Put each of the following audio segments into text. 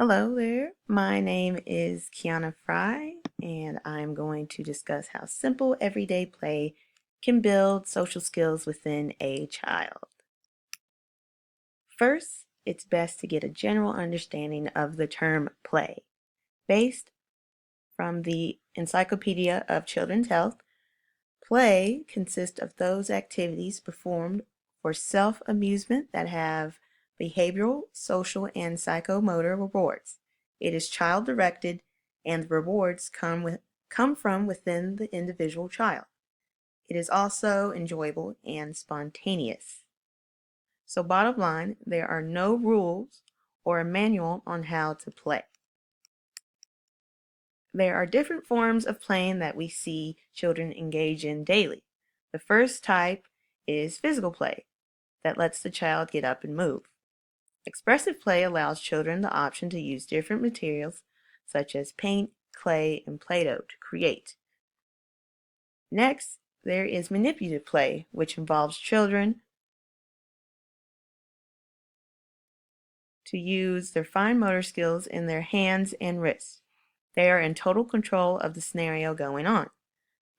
Hello there, my name is Kiana Fry, and I'm going to discuss how simple everyday play can build social skills within a child. First, it's best to get a general understanding of the term play. Based from the Encyclopedia of Children's Health, play consists of those activities performed for self-amusement that have behavioral, social, and psychomotor rewards. It is child-directed, and the rewards come from within the individual child. It is also enjoyable and spontaneous. So bottom line, there are no rules or a manual on how to play. There are different forms of playing that we see children engage in daily. The first type is physical play that lets the child get up and move. Expressive play allows children the option to use different materials such as paint, clay, and Play-Doh to create. Next, there is manipulative play, which involves children to use their fine motor skills in their hands and wrists. They are in total control of the scenario going on.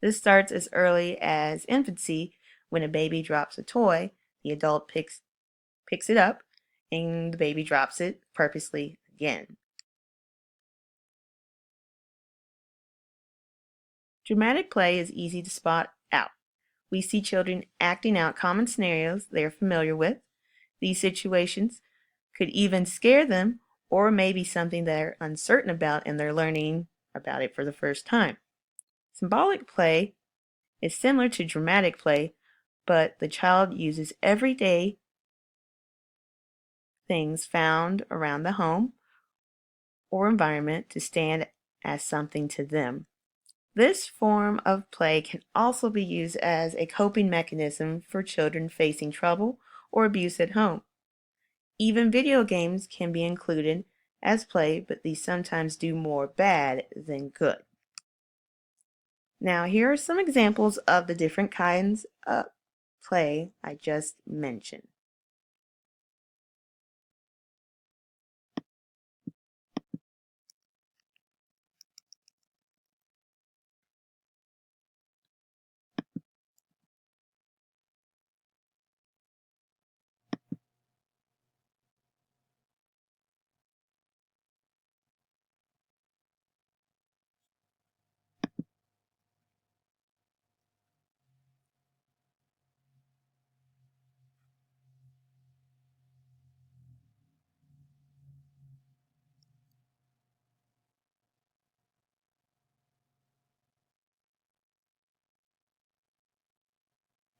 This starts as early as infancy. When a baby drops a toy, the adult picks it up and the baby drops it purposely again. Dramatic play is easy to spot out. We see children acting out common scenarios they are familiar with. These situations could even scare them or maybe something they're uncertain about and they're learning about it for the first time. Symbolic play is similar to dramatic play, but the child uses everyday things found around the home or environment to stand as something to them. This form of play can also be used as a coping mechanism for children facing trouble or abuse at home. Even video games can be included as play, but these sometimes do more bad than good. Now, here are some examples of the different kinds of play I just mentioned.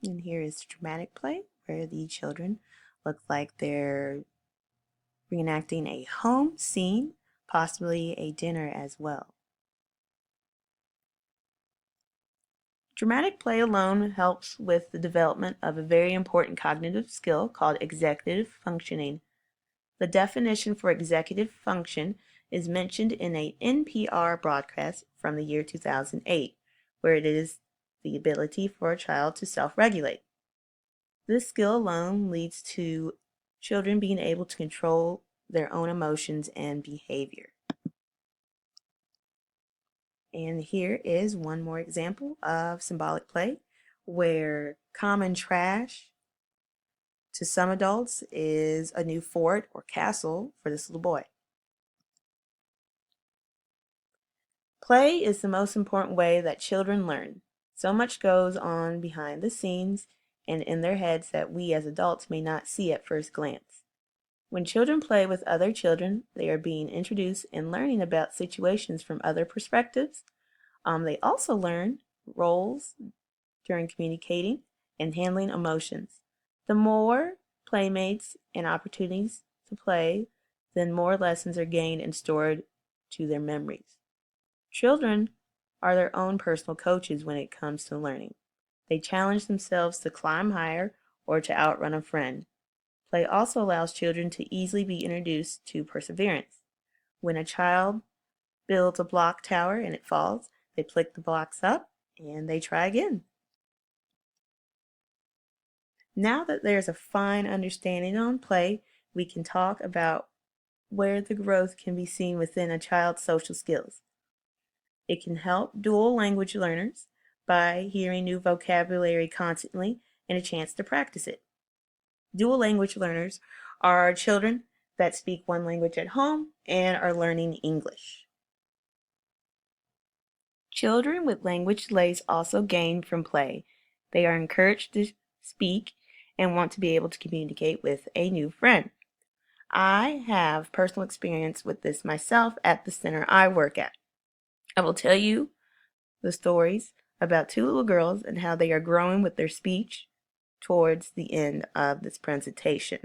And here is dramatic play, where the children look like they're reenacting a home scene, possibly a dinner as well. Dramatic play alone helps with the development of a very important cognitive skill called executive functioning. The definition for executive function is mentioned in a NPR broadcast from the year 2008, where it is the ability for a child to self-regulate. This skill alone leads to children being able to control their own emotions and behavior. And here is one more example of symbolic play where common trash to some adults is a new fort or castle for this little boy. Play is the most important way that children learn. So much goes on behind the scenes and in their heads that we as adults may not see at first glance. When children play with other children, they are being introduced and learning about situations from other perspectives. They also learn roles during communicating and handling emotions. The more playmates and opportunities to play, then more lessons are gained and stored to their memories. Children are their own personal coaches when it comes to learning. They challenge themselves to climb higher or to outrun a friend. Play also allows children to easily be introduced to perseverance. When a child builds a block tower and it falls, they pick the blocks up and they try again. Now that there's a fine understanding on play, we can talk about where the growth can be seen within a child's social skills. It can help dual language learners by hearing new vocabulary constantly and a chance to practice it. Dual language learners are children that speak one language at home and are learning English. Children with language delays also gain from play. They are encouraged to speak and want to be able to communicate with a new friend. I have personal experience with this myself at the center I work at. I will tell you the stories about two little girls and how they are growing with their speech towards the end of this presentation.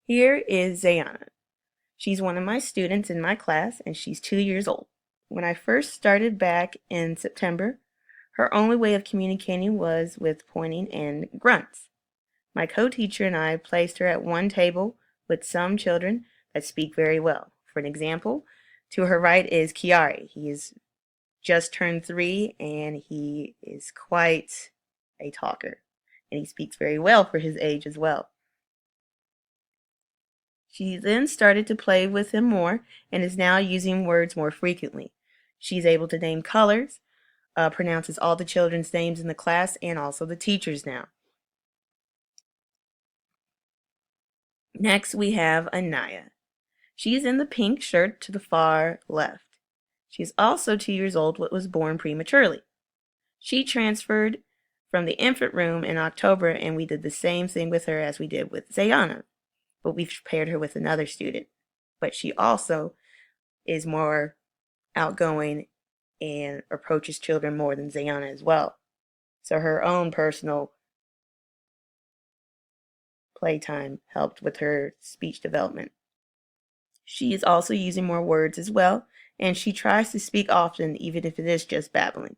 Here is Zayana. She's one of my students in my class and she's 2 years old. When I first started back in September, her only way of communicating was with pointing and grunts. My co-teacher and I placed her at one table with some children that speak very well. For an example, to her right is Kiari. He is just turned 3 and he is quite a talker. And he speaks very well for his age as well. She then started to play with him more and is now using words more frequently. She's able to name colors, pronounces all the children's names in the class and also the teachers now. Next we have Anaya. She's in the pink shirt to the far left. She's also 2 years old but was born prematurely. She transferred from the infant room in October and we did the same thing with her as we did with Zayana, but we've paired her with another student. But she also is more outgoing and approaches children more than Zayana as well. So her own personal playtime helped with her speech development. She is also using more words as well, and she tries to speak often even if it is just babbling.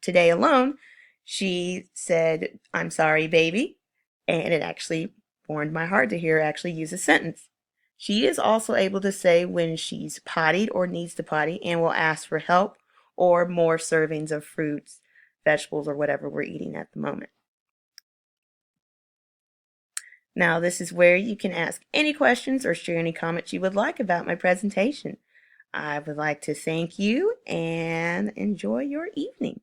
Today alone, she said, "I'm sorry, baby," and it actually warmed my heart to hear her actually use a sentence. She is also able to say when she's pottied or needs to potty and will ask for help or more servings of fruits, vegetables, or whatever we're eating at the moment. Now, this is where you can ask any questions or share any comments you would like about my presentation. I would like to thank you and enjoy your evening.